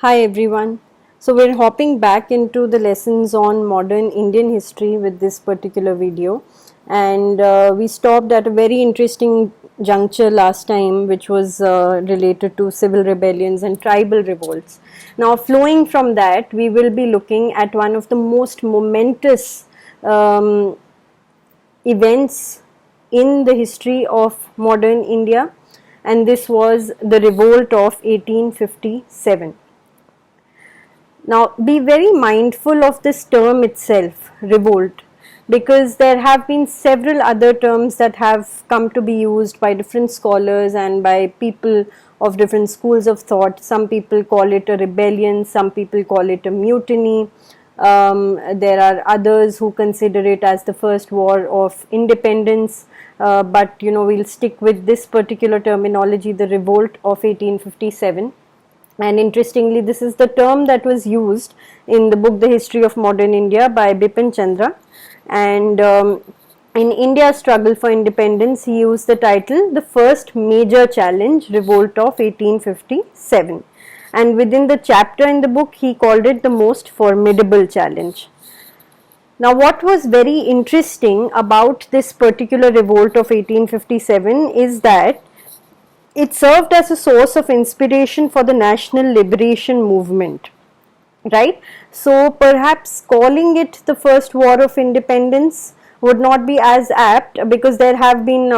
Hi everyone. So we're hopping back into the lessons on modern Indian history with this particular video, and we stopped at a very interesting juncture last time, which was related to civil rebellions and tribal revolts. Now, flowing from that, we will be looking at one of the most momentous um, events in the history of modern India, and this was the revolt of 1857. Now, be very mindful of this term itself, revolt, because there have been several other terms that have come to be used by different scholars and by people of different schools of thought. Some people call it a rebellion, some people call it a mutiny. There are others who consider it as the first war of independence, but we'll stick with this particular terminology, the revolt of 1857. And interestingly, this is the term that was used in the book The History of Modern India by Bipin Chandra. And in India's struggle for independence, he used the title The First Major Challenge, Revolt of 1857. And within the chapter in the book, he called it the most formidable challenge. Now, what was very interesting about this particular revolt of 1857 is that it served as a source of inspiration for the national liberation movement, right? So perhaps calling it the first war of independence would not be as apt, because there have been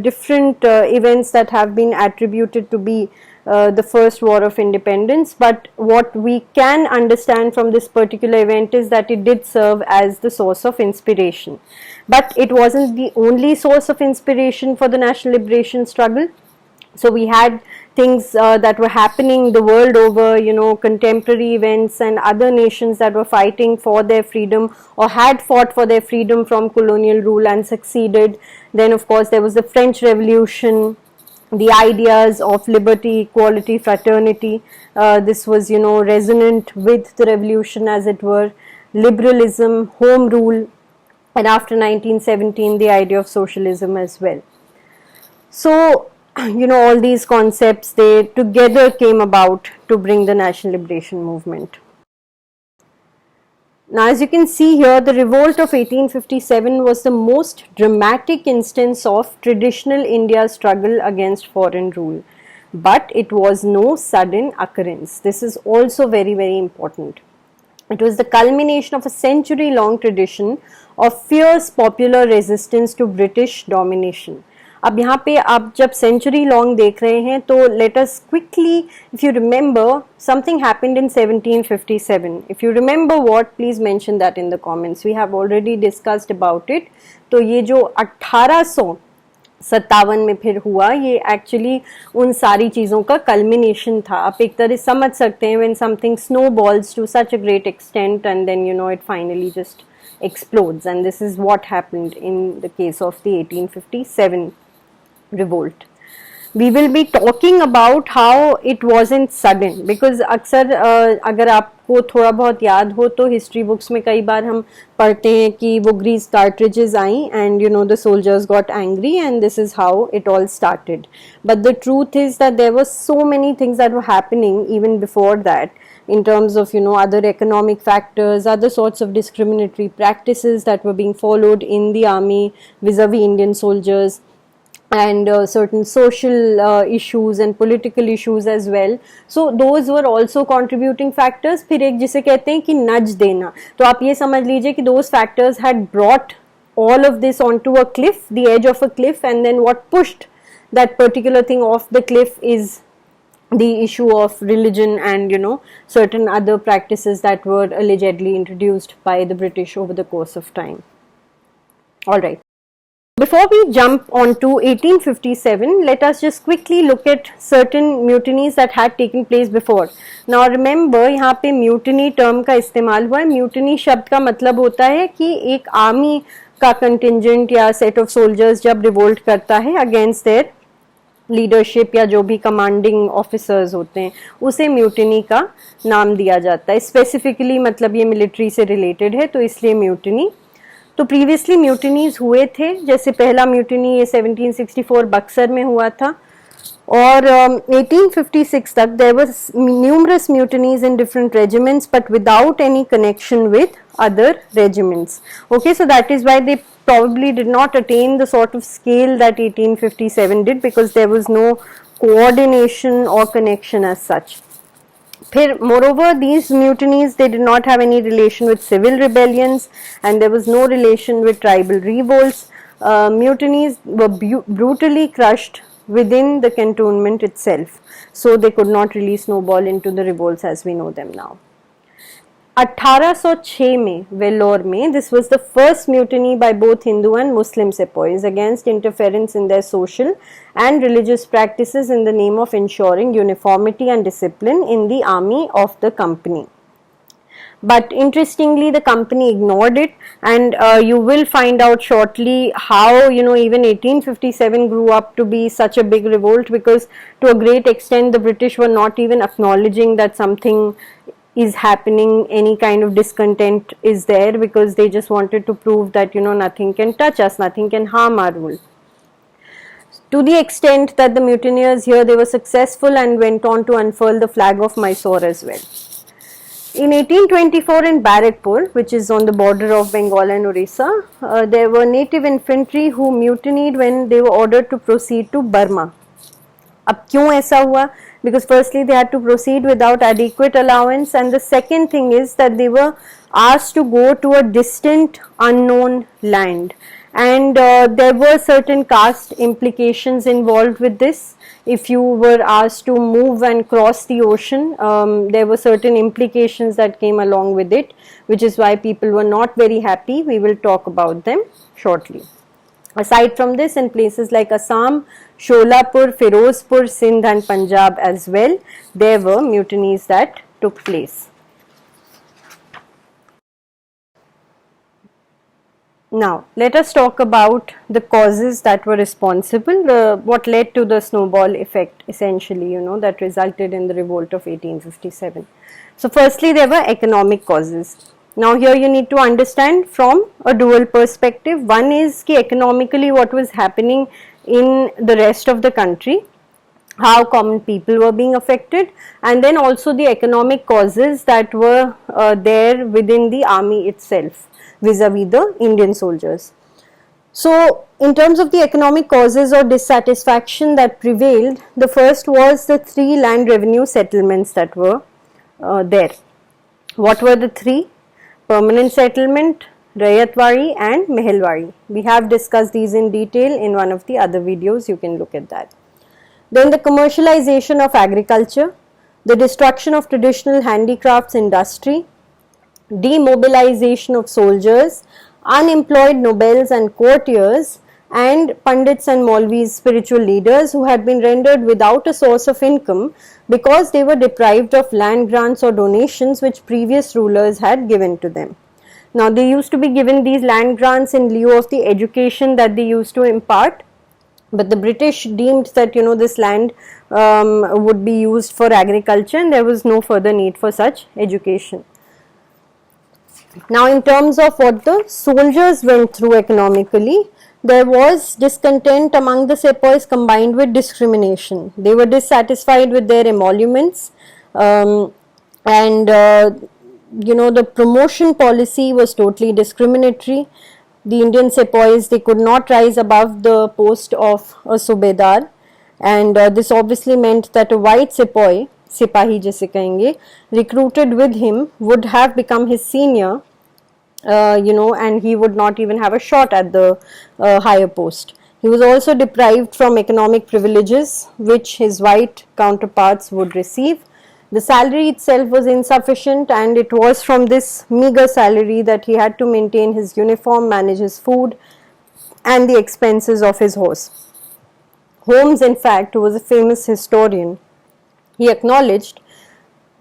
different events that have been attributed to be the first war of independence, but what we can understand from this particular event is that it did serve as the source of inspiration. But it wasn't the only source of inspiration for the national liberation struggle. So we had things that were happening the world over, contemporary events and other nations that were fighting for their freedom or had fought for their freedom from colonial rule and succeeded. Then of course there was the French Revolution, the ideas of liberty, equality, fraternity. This was, resonant with the revolution, as it were. Liberalism, home rule, and after 1917 the idea of socialism as well. So all these concepts, they together came about to bring the national liberation movement. Now, as you can see here, the revolt of 1857 was the most dramatic instance of traditional India's struggle against foreign rule. But it was no sudden occurrence. This is also very, very important. It was the culmination of a century-long tradition of fierce popular resistance to British domination. अब यहाँ पे आप जब century long देख रहे हैं तो let us quickly, if you remember, something happened in 1757. If you remember what, please mention that in the comments. We have already discussed about it. तो ये जो 1857 में फिर हुआ, ये एक्चुअली उन सारी चीज़ों का कल्मिनेशन था. आप एक तरह समझ सकते हैं when something snowballs to such a great extent and then it finally just explodes, and this is what happened in the case of the 1857 revolt. We will be talking about how it wasn't sudden, because अक्सर अगर आपको थोड़ा बहुत याद हो तो history books में कई बार हम पढ़ते हैं कि वो ग्रीस कार्ट्रिजेस आई and the soldiers got angry and this is how it all started. But the truth is that there were so many things that were happening even before that, in terms of other economic factors, other sorts of discriminatory practices that were being followed in the army vis-a-vis Indian soldiers, and certain social issues and political issues as well. So those were also contributing factors. फिर एक जिसे कहते हैं कि nudge देना, तो आप ये समझ लीजिए कि those factors had brought all of this onto a cliff, the edge of a cliff, and then what pushed that particular thing off the cliff is the issue of religion and certain other practices that were allegedly introduced by the British over the course of time. All right. Before we jump on to 1857, let us just quickly look at certain mutinies that had taken place before. Now remember, यहाँ पे mutiny term का इस्तेमाल हुआ है. Mutiny शब्द का मतलब होता है कि एक आर्मी का contingent या set of soldiers जब revolt करता है against their लीडरशिप या जो भी कमांडिंग ऑफिसर्स होते हैं, उसे म्यूटिनी का नाम दिया जाता है. स्पेसिफिकली मतलब ये मिलिट्री से रिलेटेड है, तो इसलिए म्यूटिनी. तो प्रीवियसली म्यूटिनीज हुए थे. जैसे पहला म्यूटिनी ये 1764 बक्सर में हुआ था, और 1856 तक there was numerous mutinies in different regiments but without any connection with other regiments. Okay, so that is why they probably did not attain the sort of scale that 1857 did, because there was no coordination or connection as such. Moreover, these mutinies, they did not have any relation with civil rebellions, and there was no relation with tribal revolts. Mutinies were brutally crushed within the cantonment itself, so they could not really snowball into the revolts as we know them now. 1806 में वेल्लोर में, this was the first mutiny by both Hindu and Muslim sepoys against interference in their social and religious practices in the name of ensuring uniformity and discipline in the army of the company. But interestingly, the company ignored it, and you will find out shortly how, you know, even 1857 grew up to be such a big revolt, because to a great extent the British were not even acknowledging that something is happening, any kind of discontent is there, because they just wanted to prove that, you know, nothing can touch us, nothing can harm our rule. To the extent that the mutineers here, they were successful and went on to unfurl the flag of Mysore as well. In 1824 in Barrackpur, which is on the border of Bengal and Orissa, there were native infantry who mutinied when they were ordered to proceed to Burma. अब क्यों ऐसा हुआ? Because firstly they had to proceed without adequate allowance, and the second thing is that they were asked to go to a distant unknown land, and there were certain caste implications involved with this. If you were asked to move and cross the ocean, there were certain implications that came along with it, which is why people were not very happy. We will talk about them shortly. Aside from this, in places like Assam, Sholapur, Firozpur, Sindh and Punjab as well, there were mutinies that took place. Now, let us talk about the causes that were responsible, what led to the snowball effect essentially, you know, that resulted in the revolt of 1857. So, firstly, there were economic causes. Now, here you need to understand from a dual perspective. One is ki economically what was happening in the rest of the country, how common people were being affected, and then also the economic causes that were there within the army itself vis-a-vis the Indian soldiers. So, in terms of the economic causes or dissatisfaction that prevailed, the first was the 3 land revenue settlements that were there. What were the 3? Permanent settlement, Rayatwari and Mehelwari. We have discussed these in detail in one of the other videos, you can look at that. Then the commercialization of agriculture, the destruction of traditional handicrafts industry, demobilization of soldiers, unemployed nobles and courtiers, and Pandits and Maulvis, spiritual leaders who had been rendered without a source of income because they were deprived of land grants or donations which previous rulers had given to them. Now, they used to be given these land grants in lieu of the education that they used to impart, but the British deemed that, you know, this land would be used for agriculture and there was no further need for such education. Now, in terms of what the soldiers went through economically, there was discontent among the sepoys combined with discrimination. They were dissatisfied with their emoluments, and you know, the promotion policy was totally discriminatory. The Indian sepoys, they could not rise above the post of a subedar, and this obviously meant that a white sepoy, sipahi jise kahenge, recruited with him would have become his senior, you know, and he would not even have a shot at the higher post. He was also deprived from economic privileges which his white counterparts would receive. The salary itself was insufficient, and it was from this meager salary that he had to maintain his uniform, manage his food and the expenses of his horse. Holmes, in fact, who was a famous historian, he acknowledged,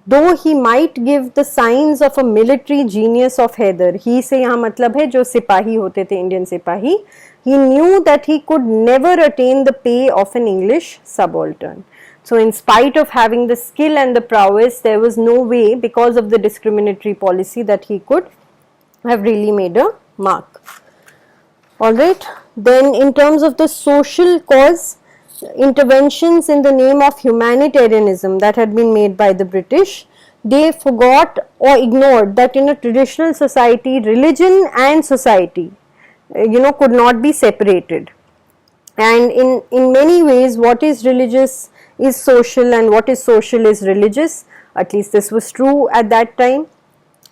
though he might give the signs of a military genius of Hyder, he से यहाँ मतलब है जो सिपाही होते थे, Indian सिपाही, he knew that he could never attain the pay of an English subaltern. So, in spite of having the skill and the prowess, there was no way, because of the discriminatory policy, that he could have really made a mark. Alright, then in terms of the social cause, interventions in the name of humanitarianism that had been made by the British, they forgot or ignored that in a traditional society, religion and society, could not be separated. And in many ways, what is religious is social and what is social is religious. At least this was true at that time.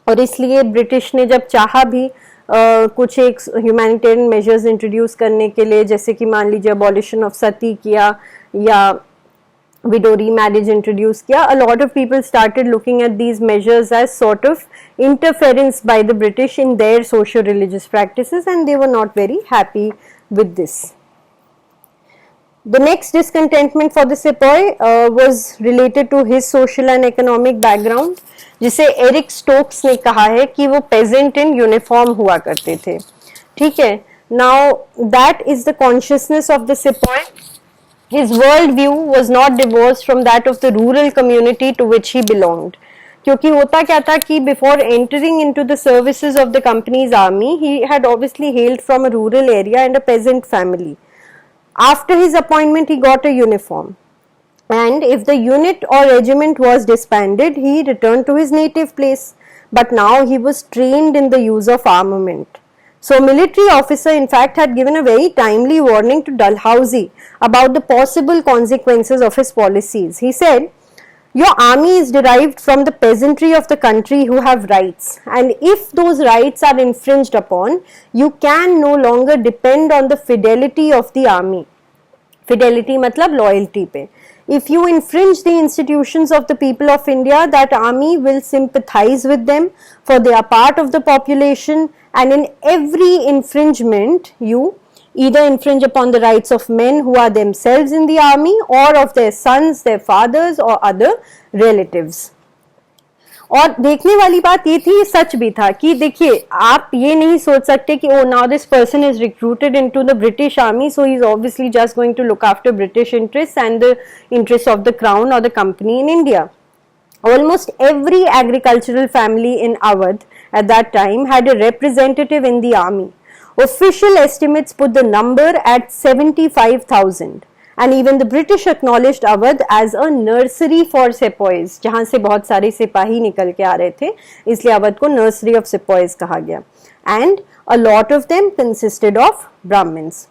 और इसलिए British ने जब चाहा भी कुछ एक humanitarian measures introduce करने के लिए, जैसे कि मान लीजिए अबॉलिशन ऑफ सती किया या widow remarriage introduced किया, a lot of people started looking at these measures as sort of interference by the British in their socio-religious practices, and they were not very happy with this. The next discontentment for the sepoy was related to his social and economic background, जिसे Eric Stokes ने कहा है कि वो peasant in uniform हुआ करते थे. ठीक है. Now that is the consciousness of the sepoy. His world view was not divorced from that of the rural community to which he belonged. क्योंकि होता क्या था कि before entering into the services of the company's army, he had obviously hailed from a rural area and a peasant family. After his appointment, he got a uniform. And if the unit or regiment was disbanded, he returned to his native place. But now he was trained in the use of armament. So, military officer in fact had given a very timely warning to Dalhousie about the possible consequences of his policies. He said, your army is derived from the peasantry of the country who have rights, and if those rights are infringed upon, you can no longer depend on the fidelity of the army. Fidelity matlab loyalty pe. If you infringe the institutions of the people of India, that army will sympathize with them, for they are part of the population, and in every infringement you either infringe upon the rights of men who are themselves in the army or of their sons, their fathers or other relatives. और देखने वाली बात ये थी, सच भी था कि देखिए आप ये नहीं सोच सकते कि oh now this person is recruited into the British army, so he is obviously just going to look after British interests and the interests of the crown or the company in India. Almost every agricultural family in Awadh at that time had a representative in the army. Official estimates put the number at 75,000. And even the British acknowledged Awadh as a nursery for sepoys, जहाँ से बहुत सारे सिपाही निकल के आ रहे थे, इसलिए अवध को nursery of sepoys कहा गया. And a lot of them consisted of Brahmins.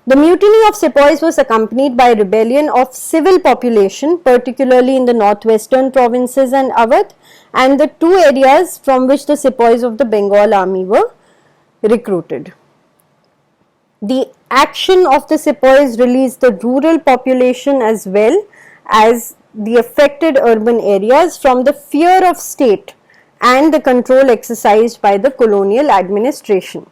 The mutiny of sepoys was accompanied by rebellion of civil population, particularly in the northwestern provinces and Awadh, and the two areas from which the sepoys of the Bengal army were recruited. The action of the sepoys released the rural population as well as the affected urban areas from the fear of state and the control exercised by the colonial administration.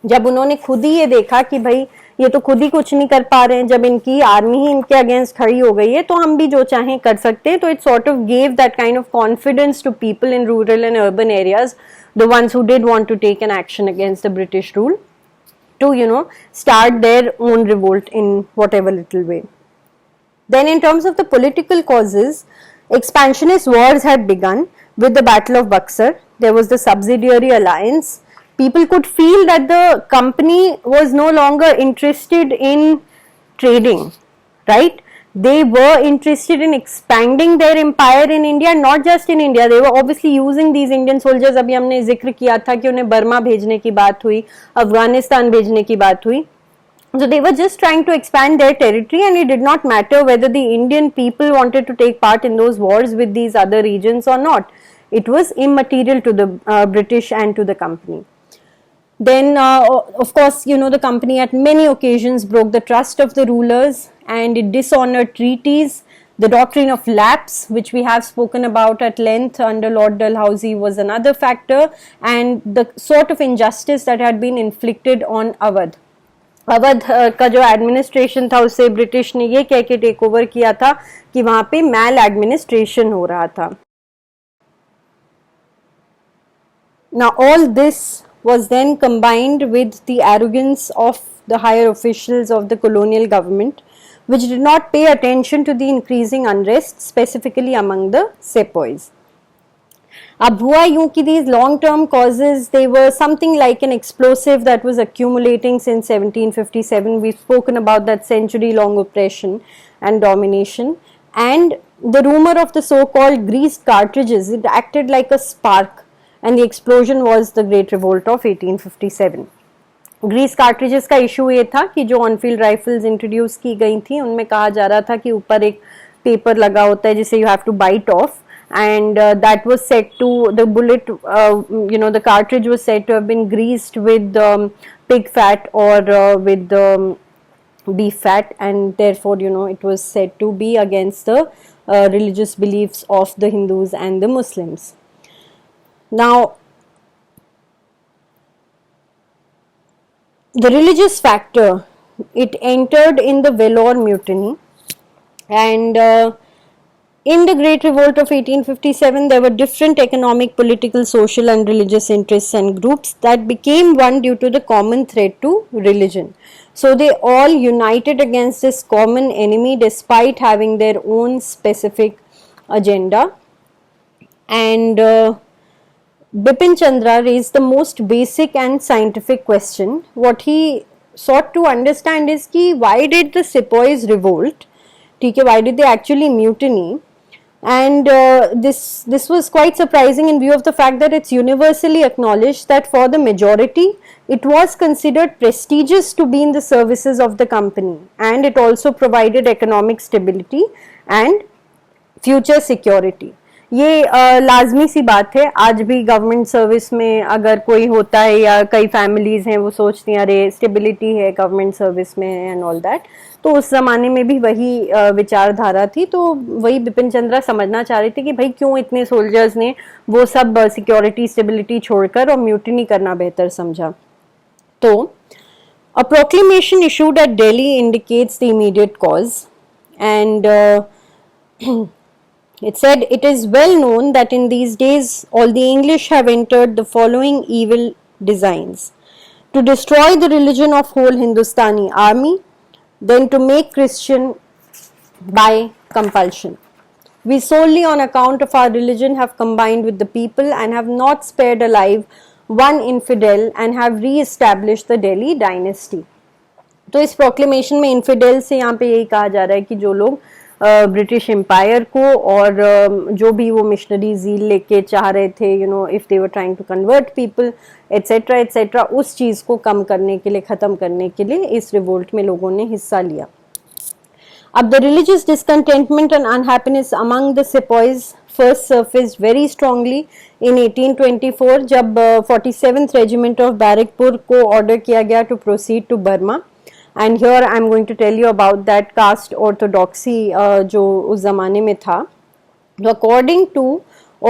जब उन्होंने खुद ही ये देखा कि भाई ये तो खुद ही कुछ नहीं कर पा रहे हैं, जब इनकी आर्मी ही इनके अगेंस्ट खड़ी हो गई है, तो हम भी जो चाहें कर सकते हैं. तो it sort of gave that kind of confidence to people in rural and urban areas, the ones who did want to take an action against the British rule, to start their own revolt in whatever little way. Then in terms of the political causes, expansionist wars had begun with the Battle of Buxar. There was the subsidiary alliance. People could feel that the company was no longer interested in trading, right? They were interested in expanding their empire in India, not just in India. They were obviously using these Indian soldiers. अभी हमने जिक्र किया था कि उन्हें Burma भेजने की बात हुई, अफगानिस्तान भेजने की बात हुई. So they were just trying to expand their territory, and it did not matter whether the Indian people wanted to take part in those wars with these other regions or not. It was immaterial to the British and to the company. Then, of course, the company at many occasions broke the trust of the rulers and it dishonored treaties. The doctrine of lapse, which we have spoken about at length under Lord Dalhousie, was another factor, and the sort of injustice that had been inflicted on Awadh. Awadh का जो administration था उसे British ने ये कह के take over किया था कि वहां पे मैल एडमिनिस्ट्रेशन हो रहा था. Now all this was then combined with the arrogance of the higher officials of the colonial government, which did not pay attention to the increasing unrest, specifically among the sepoys. अब हुआ यूं कि these long term causes, they were something like an explosive that was accumulating since 1757. We've spoken about that century long oppression and domination, and the rumor of the so called greased cartridges, it acted like a spark, and the explosion was the Great Revolt of 1857. Grease cartridges का issue ये था कि जो on-field rifles introduce की गई थी उनमें कहा जा रहा था कि ऊपर एक पेपर लगा होता है जिसे you have to bite off, and that was said to the bullet, the cartridge was said to have been greased with pig fat or with beef fat, and therefore it was said to be against the religious beliefs of the Hindus and the Muslims. Now the religious factor, it entered in the Vellore mutiny, and in the Great Revolt of 1857, there were different economic, political, social and religious interests and groups that became one due to the common threat to religion. So they all united against this common enemy despite having their own specific agenda. And Bipin Chandra raised the most basic and scientific question. What he sought to understand is कि why did the sepoys revolt? ठीक है, why did they actually mutiny? And this was quite surprising in view of the fact that it's universally acknowledged that for the majority it was considered prestigious to be in the services of the company, and it also provided economic stability and future security. ये लाजमी सी बात है, आज भी government service में अगर कोई होता है या कई फैमिलीज हैं वो सोचती हैं अरे स्टेबिलिटी है गवर्नमेंट सर्विस में एंड ऑल दैट, तो उस जमाने में भी वही विचारधारा थी. तो वही बिपिन चंद्रा समझना चाह रहे थे कि भाई क्यों इतने सोल्जर्स ने वो सब सिक्योरिटी स्टेबिलिटी छोड़कर और म्यूटिनी करना बेहतर समझा. तो a proclamation issued at Delhi indicates the immediate cause, and it said, "It is well known that in these days all the English have entered the following evil designs: to destroy the religion of whole Hindustani army, then to make Christian by compulsion. We solely on account of our religion have combined with the people and have not spared alive one infidel and have re-established the Delhi dynasty." तो इस proclamation में इन्फिडेल से यहाँ पे यही कहा जा रहा है कि जो लोग ब्रिटिश एम्पायर को और जो भी वो मिशनरी जील लेके चाह रहे थे, if they were trying to convert people etcetera etcetera, उस चीज़ को कम करने के लिए, ख़त्म करने के लिए इस रिवोल्ट में लोगों ने हिस्सा लिया. अब the religious discontentment and unhappiness among the sepoys first surfaced very strongly in 1824 जब 47th रेजिमेंट ऑफ बैरकपुर को ऑर्डर किया गया to proceed to Burma. And here I am going to tell you about that caste orthodoxy जो उस ज़माने में था. According to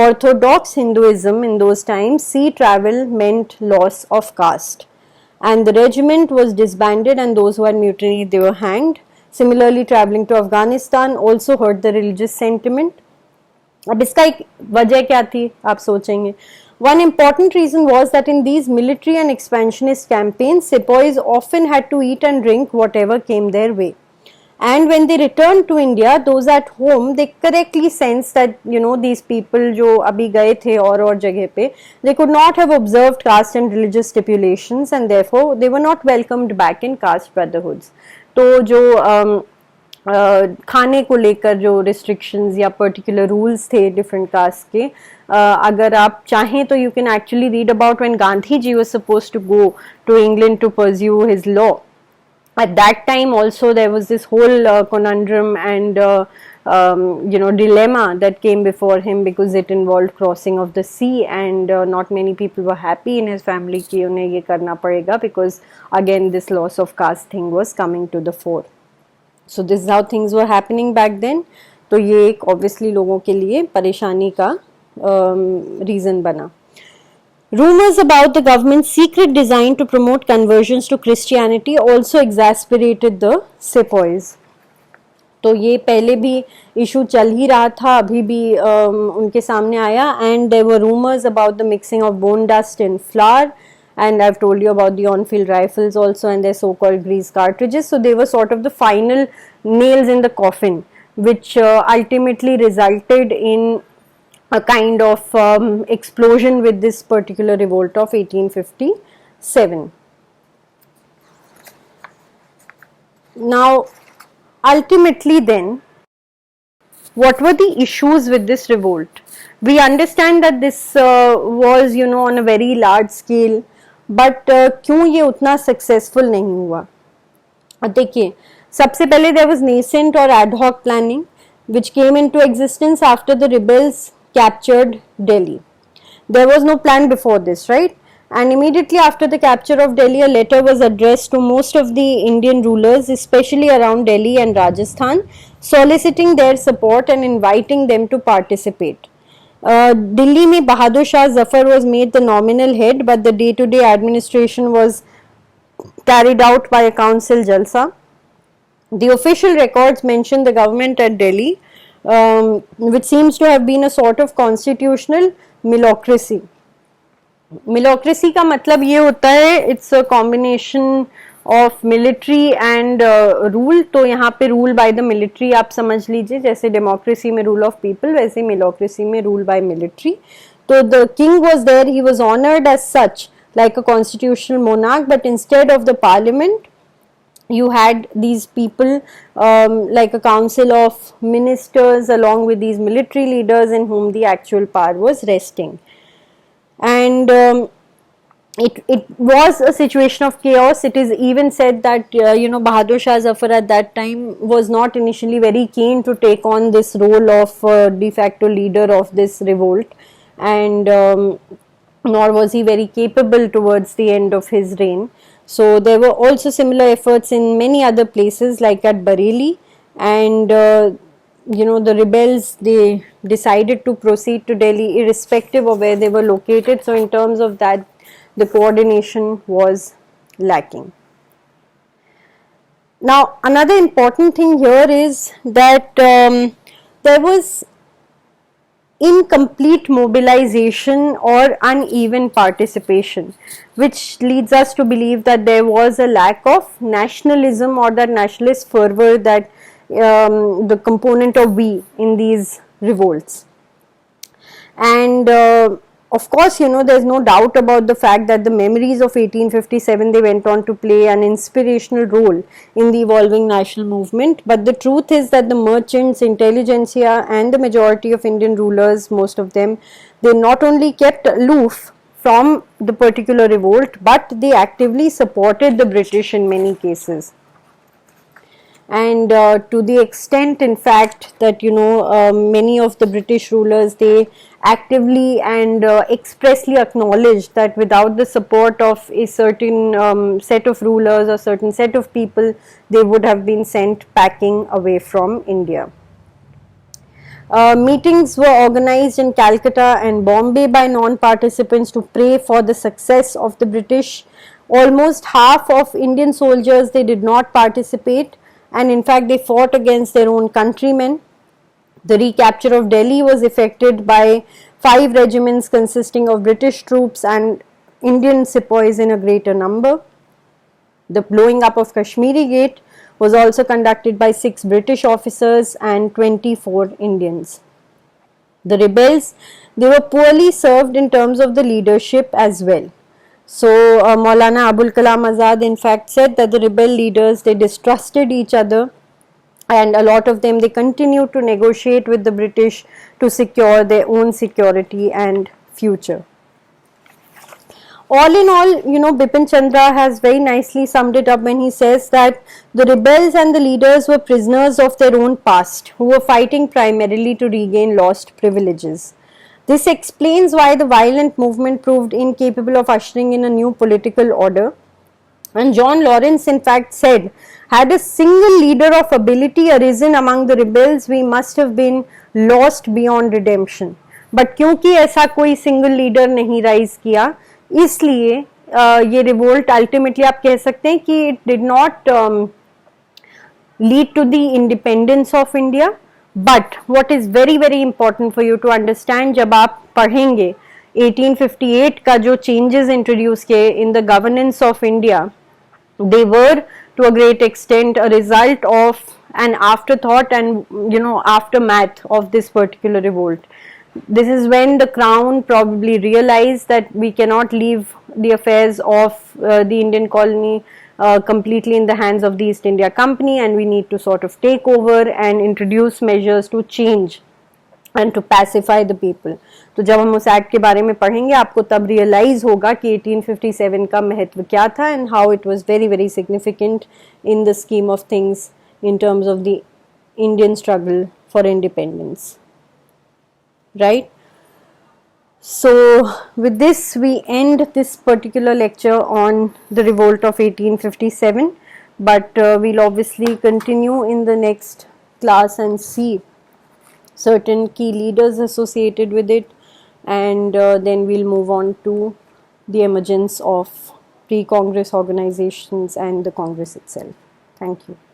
Orthodox Hinduism in those times, sea travel meant loss of caste, and the regiment was disbanded, and those who had mutinied, they were hanged. Similarly, traveling to Afghanistan also hurt the religious sentiment. अब इसका एक वजह क्या थी आप सोचेंगे. One important reason was that in these military and expansionist campaigns, sepoys often had to eat and drink whatever came their way. And when they returned to India, those at home, they correctly sensed that, these people जो अभी गए थे और जगह पे, they could not have observed caste and religious stipulations, and therefore they were not welcomed back in caste brotherhoods. तो जो खाने को लेकर जो रिस्ट्रिक्शंस या पर्टिकुलर रूल्स थे डिफरेंट कास्ट के, अगर आप चाहें तो you can actually read about when Gandhi ji was supposed to go to England to pursue his law. At that time also there was this whole conundrum and dilemma that came before him because it involved crossing of the sea, and not many people were happy in his family कि उन्हें ये करना पड़ेगा because again this loss of caste thing was coming to the fore. So this is how things were happening back then. तो ये एक obviously लोगों के लिए परेशानी का reason बना. Rumors about the government's secret design to promote conversions to Christianity also exasperated the sepoys. तो ये पहले भी इशू चल ही रहा था, अभी भी उनके सामने आया. And there were rumors about the mixing of bone dust in flour, and I've told you about the on-field rifles also and their so-called grease cartridges. So they were sort of the final nails in the coffin, which ultimately resulted in a kind of explosion with this particular revolt of 1857. Now, ultimately then, what were the issues with this revolt? We understand that this was, on a very large scale, but क्यों ये उतना successful नहीं हुआ? देखिए, सबसे पहले there was nascent or ad hoc planning which came into existence after the rebels captured Delhi. There was no plan before this, right? And immediately after the capture of Delhi, a letter was addressed to most of the Indian rulers, especially around Delhi and Rajasthan, soliciting their support and inviting them to participate. Delhi mein Bahadur Shah Zafar was made the nominal head, but the day-to-day administration was carried out by a council jalsa. The official records mention the government at Delhi, which seems to have been a sort of constitutional milocracy. मिलोक्रेसी का मतलब ये होता है it's a combination of military and rule. तो यहाँ पे rule by the military आप समझ लीजिए, जैसे डेमोक्रेसी में रूल ऑफ पीपल वैसे मिलोक्रेसी में रूल बाय मिलिट्री. तो the king was there, he was honoured as such like a constitutional monarch, but instead of the parliament you had these people like a council of ministers along with these military leaders in whom the actual power was resting. And it was a situation of chaos. It is even said that Bahadur Shah Zafar at that time was not initially very keen to take on this role of de facto leader of this revolt, and nor was he very capable towards the end of his reign. So there were also similar efforts in many other places like at Bareilly, and the rebels, they decided to proceed to Delhi irrespective of where they were located. So in terms of that, the coordination was lacking. Now another important thing here is that there was incomplete mobilization or uneven participation, which leads us to believe that there was a lack of nationalism or that nationalist fervor that the component of we in these revolts. And of course, there's no doubt about the fact that the memories of 1857, they went on to play an inspirational role in the evolving national movement. But the truth is that the merchants, intelligentsia and the majority of Indian rulers, most of them, they not only kept aloof from the particular revolt, but they actively supported the British in many cases. And to the extent, in fact, that many of the British rulers, they actively and expressly acknowledged that without the support of a certain set of rulers or certain set of people, they would have been sent packing away from India. Meetings were organized in Calcutta and Bombay by non-participants to pray for the success of the British. Almost half of Indian soldiers, they did not participate, and in fact they fought against their own countrymen. The recapture of Delhi was effected by 5 regiments consisting of British troops and Indian sepoys in a greater number. The blowing up of Kashmiri Gate was also conducted by 6 British officers and 24 Indians. The rebels, they were poorly served in terms of the leadership as well. So Maulana Abul Kalam Azad in fact said that the rebel leaders, they distrusted each other, and a lot of them, they continued to negotiate with the British to secure their own security and future. All in all, Bipin Chandra has very nicely summed it up when he says that the rebels and the leaders were prisoners of their own past, who were fighting primarily to regain lost privileges. This explains why the violent movement proved incapable of ushering in a new political order. And John Lawrence in fact said, had a single leader of ability arisen among the rebels, we must have been lost beyond redemption. But क्योंकि ऐसा कोई single leader नहीं rise किया, इसलिए ये revolt ultimately आप कह सकते हैं कि it did not lead to the independence of India. But what is very very important for you to understand, जब आप पढ़ेंगे 1858 का जो changes introduce किए in the governance of India, they were to a great extent a result of an afterthought and aftermath of this particular revolt. This is when the crown probably realized that we cannot leave the affairs of the Indian colony completely in the hands of the East India Company, and we need to sort of take over and introduce measures to change and to pacify the people. तो जब हम उस act के बारे में पढ़ेंगे आपको तब रियलाइज होगा कि 1857 का महत्व क्या था and how it was very very significant in the scheme of things in terms of the Indian struggle for independence. Right? So with this we end this particular lecture on the revolt of 1857, but we'll obviously continue in the next class and see certain key leaders associated with it, and then we'll move on to the emergence of pre-Congress organizations and the Congress itself. Thank you.